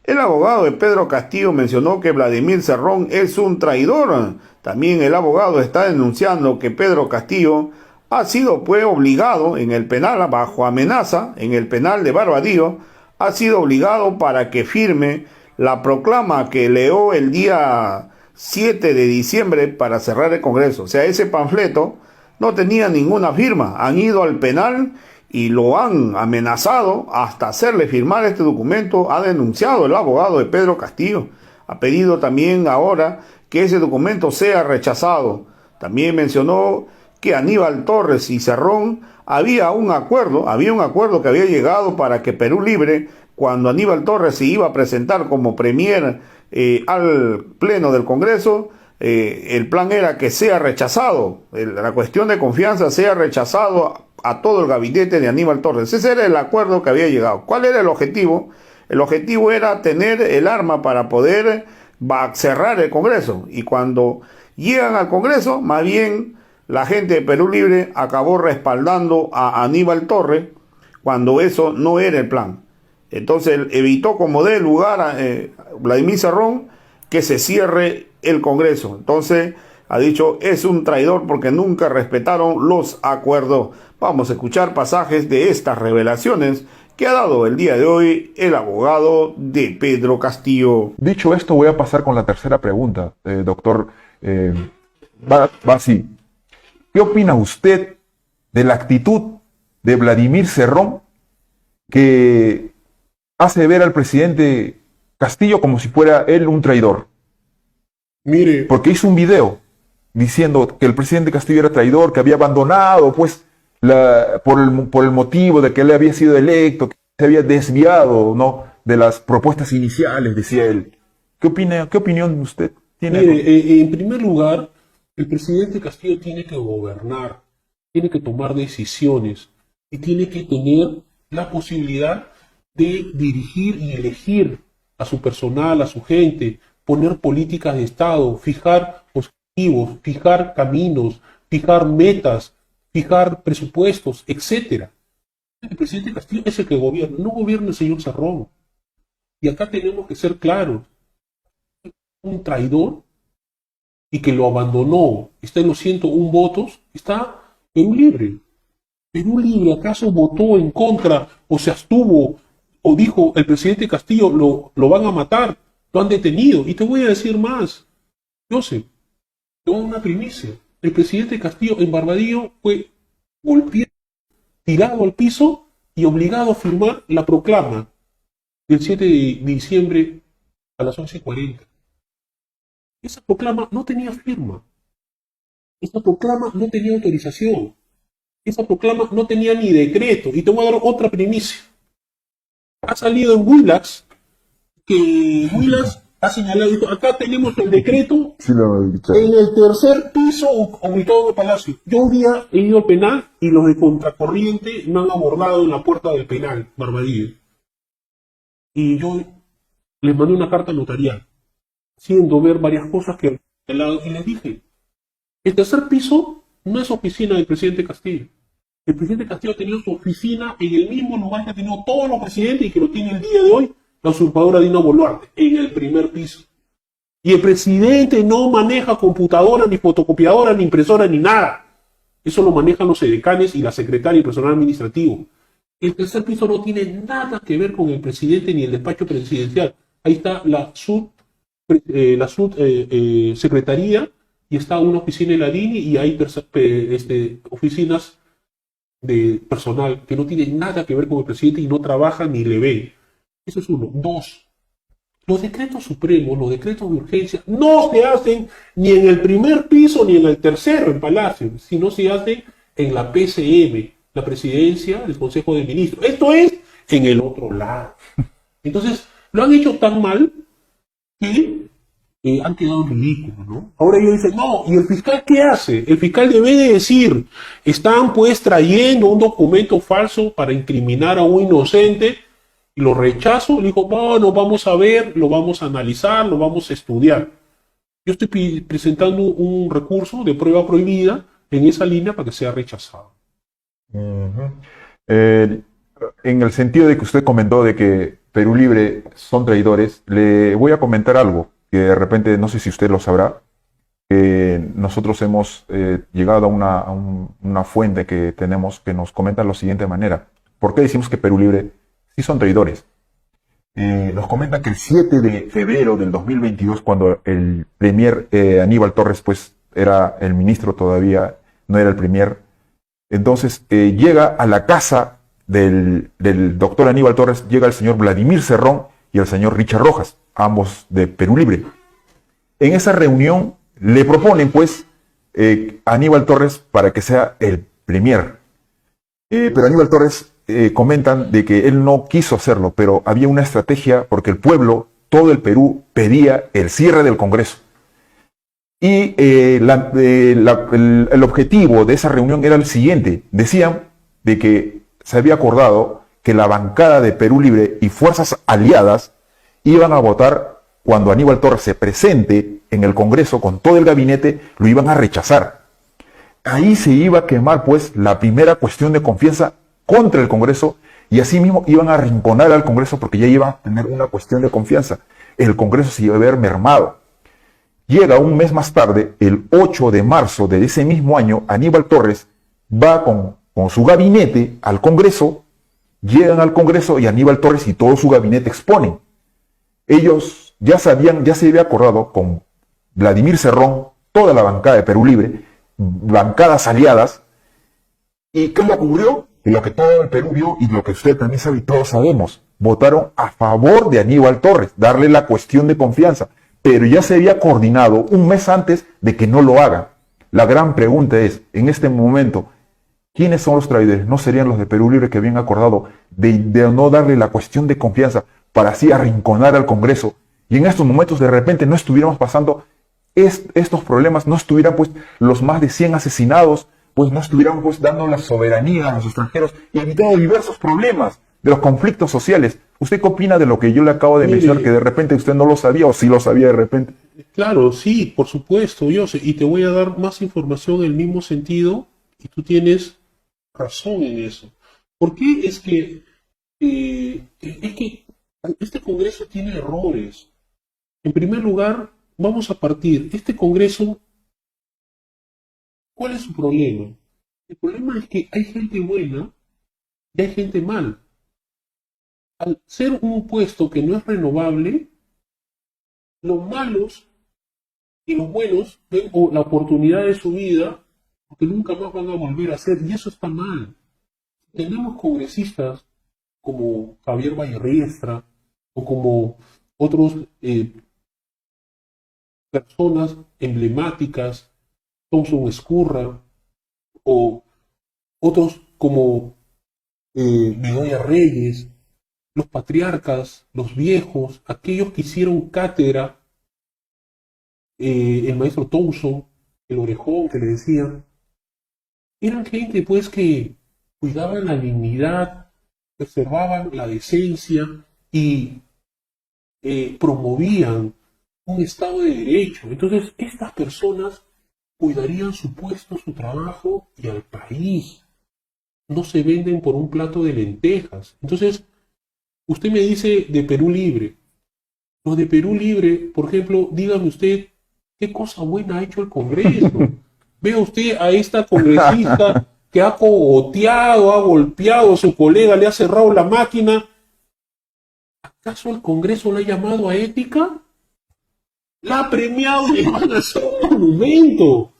El abogado de Pedro Castillo mencionó que Vladimir Cerrón es un traidor. También el abogado está denunciando que Pedro Castillo ha sido obligado en el penal bajo amenaza, en el penal de Barbadillo, ha sido obligado para que firme la proclama que leó el día 7 de diciembre para cerrar el Congreso. O sea, ese panfleto no tenía ninguna firma. Han ido al penal y lo han amenazado hasta hacerle firmar este documento. Ha denunciado el abogado de Pedro Castillo. Ha pedido también ahora que ese documento sea rechazado. También mencionó que Aníbal Torres y Cerrón había un acuerdo que había llegado para que Perú Libre, cuando Aníbal Torres se iba a presentar como premier al pleno del Congreso, el plan era que sea rechazado, la cuestión de confianza sea rechazado a todo el gabinete de Aníbal Torres. Ese era el acuerdo que había llegado. ¿Cuál era el objetivo? El objetivo era tener el arma para poder cerrar el Congreso. Y cuando llegan al Congreso, más bien la gente de Perú Libre acabó respaldando a Aníbal Torres cuando eso no era el plan. Entonces evitó como dé lugar a Vladimir Cerrón que se cierre el Congreso. Entonces ha dicho, es un traidor porque nunca respetaron los acuerdos. Vamos a escuchar pasajes de estas revelaciones que ha dado el día de hoy el abogado de Pedro Castillo. Dicho esto, voy a pasar con la tercera pregunta, doctor. Va así. ¿Qué opina usted de la actitud de Vladimir Cerrón, que hace ver al presidente Castillo como si fuera él un traidor? Mire, Porque hizo un video diciendo que el presidente Castillo era traidor, que había abandonado, pues, por el motivo de que él había sido electo, que se había desviado, ¿no?, de las propuestas iniciales, decía él. ¿Qué opinión usted tiene? mire, en primer lugar, el presidente Castillo tiene que gobernar, tiene que tomar decisiones y tiene que tener la posibilidad de dirigir y elegir a su personal, a su gente, poner políticas de Estado, fijar objetivos, fijar caminos, fijar metas, fijar presupuestos, etc. El presidente Castillo es el que gobierna, no gobierna el señor Cerrón. Y acá tenemos que ser claros. Un traidor y que lo abandonó, está en los 101 votos, está Perú Libre. ¿Perú Libre acaso votó en contra o se abstuvo o dijo el presidente Castillo lo van a matar, lo han detenido? Y te voy a decir más, Joseph, te voy a dar una primicia. El presidente Castillo en Barbadillo fue golpeado, tirado al piso y obligado a firmar la proclama del 7 de diciembre a las 11:40. Esa proclama no tenía firma. Esa proclama no tenía autorización. Esa proclama no tenía ni decreto. Y te voy a dar otra primicia. Ha salido en Willax que Willax ha señalado, dijo, acá tenemos el decreto Sí, lo he dicho. en el tercer piso ubicado en el palacio. Yo un día he ido al penal y los de Contracorriente me han abordado en la puerta del penal, Barbadillo. Y yo les mandé una carta notarial, haciendo ver varias cosas que y les dije, el tercer piso no es oficina del presidente Castillo. El presidente Castillo ha tenido su oficina en el mismo lugar que ha tenido todos los presidentes y que lo tiene el día de hoy la usurpadora Dina Boluarte, en el primer piso. Y el presidente no maneja computadora, ni fotocopiadora, ni impresora, ni nada. Eso lo manejan los edecanes y la secretaria y el personal administrativo. El tercer piso no tiene nada que ver con el presidente ni el despacho presidencial. Ahí está la secretaría y está una oficina en la DINI y hay oficinas de personal que no tienen nada que ver con el presidente y no trabajan ni le ven. Eso es uno. Dos, los decretos supremos, los decretos de urgencia, no se hacen ni en el primer piso ni en el tercero en Palacio, sino se hacen en la PCM, la Presidencia del Consejo de Ministros. Esto es en el otro lado. Entonces, lo han hecho tan mal que han quedado en ridículo, ¿no? Ahora ellos dicen, no, ¿y el fiscal qué hace? El fiscal debe de decir, están pues trayendo un documento falso para incriminar a un inocente, y lo rechazo. Le dijo, bueno, vamos a ver, lo vamos a analizar, lo vamos a estudiar. Yo estoy presentando un recurso de prueba prohibida en esa línea para que sea rechazado. En el sentido de que usted comentó de que Perú Libre son traidores, le voy a comentar algo que de repente, no sé si usted lo sabrá, que nosotros hemos llegado a una fuente que tenemos que nos comenta de la siguiente manera. ¿Por qué decimos que Perú Libre sí son traidores? Nos comentan que el 7 de febrero del 2022, cuando el premier Aníbal Torres, pues era el ministro todavía, no era el premier, entonces llega a la casa del doctor Aníbal Torres, llega el señor Vladimir Cerrón y el señor Richard Rojas, ambos de Perú Libre. En esa reunión le proponen pues a Aníbal Torres para que sea el premier. Pero Aníbal Torres comentan de que él no quiso hacerlo, pero había una estrategia porque el pueblo, todo el Perú, pedía el cierre del Congreso. Y el objetivo de esa reunión era el siguiente. Decían de que se había acordado que la bancada de Perú Libre y fuerzas aliadas iban a votar cuando Aníbal Torres se presente en el Congreso con todo el gabinete, lo iban a rechazar. Ahí se iba a quemar pues la primera cuestión de confianza contra el Congreso y así mismo iban a arrinconar al Congreso porque ya iba a tener una cuestión de confianza. El Congreso se iba a ver mermado. Llega un mes más tarde, el 8 de marzo de ese mismo año, Aníbal Torres va con su gabinete al Congreso, llegan al Congreso y Aníbal Torres y todo su gabinete exponen. Ellos ya sabían, ya se había acordado con Vladimir Cerrón, toda la bancada de Perú Libre, bancadas aliadas. ¿Y qué le ocurrió? Lo que todo el Perú vio y lo que usted también sabe y todos sabemos. Votaron a favor de Aníbal Torres, darle la cuestión de confianza. Pero ya se había coordinado un mes antes de que no lo haga. La gran pregunta es, en este momento, ¿quiénes son los traidores? ¿No serían los de Perú Libre que habían acordado de no darle la cuestión de confianza para así arrinconar al Congreso? Y en estos momentos de repente no estuviéramos pasando estos problemas, no estuvieran pues los más de 100 asesinados, pues no estuviéramos pues dando la soberanía a los extranjeros y evitando diversos problemas de los conflictos sociales. ¿Usted qué opina de lo que yo le acabo de mencionar, que de repente usted no lo sabía o sí lo sabía de repente? Claro, sí, por supuesto, yo sé, y te voy a dar más información en el mismo sentido, y tú tienes razón en eso. ¿Por qué es que este Congreso tiene errores? En primer lugar, vamos a partir, este Congreso, ¿cuál es su problema? El problema es que hay gente buena y hay gente mala. Al ser un puesto que no es renovable, los malos y los buenos ven la oportunidad de su vida porque nunca más van a volver a ser, y eso está mal. Tenemos congresistas como Javier Vallerriestra o como otros personas emblemáticas, Thompson Escurra, o otros como Bedoya Reyes, los patriarcas, los viejos, aquellos que hicieron cátedra, el maestro Thompson, el orejón que le decían, eran gente pues que cuidaban la dignidad, preservaban la decencia y promovían un Estado de Derecho. Entonces, estas personas cuidarían su puesto, su trabajo y al país. No se venden por un plato de lentejas. Entonces, usted me dice de Perú Libre. Lo de Perú Libre, por ejemplo, dígame usted, ¿qué cosa buena ha hecho el Congreso? Vea usted a esta congresista que ha cogoteado, ha golpeado a su colega, le ha cerrado la máquina. ¿Acaso el Congreso la ha llamado a ética? La ha premiado y le van a hacer un monumento.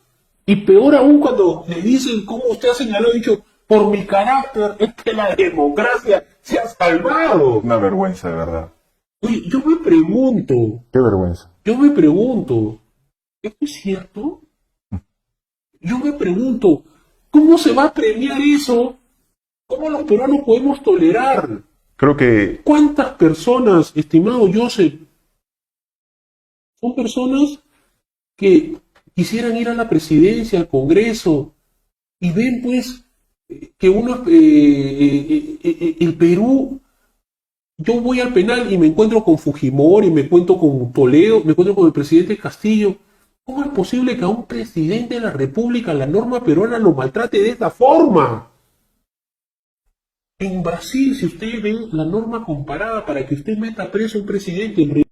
Y peor aún cuando le dicen, como usted ha señalado, ha dicho, por mi carácter es que la democracia se ha salvado. Una vergüenza, de verdad. Oye, yo me pregunto, Qué vergüenza. ¿esto es cierto? Yo me pregunto, ¿cómo se va a premiar eso? ¿Cómo los peruanos podemos tolerar? Creo que ¿Cuántas personas, estimado Joseph, son personas que quisieran ir a la presidencia, al Congreso, y ven pues que el Perú, yo voy al penal y me encuentro con Fujimori, me encuentro con Toledo, me encuentro con el presidente Castillo? ¿Cómo es posible que a un presidente de la República la norma peruana lo maltrate de esta forma? En Brasil, si usted ve la norma comparada para que usted meta preso a un presidente,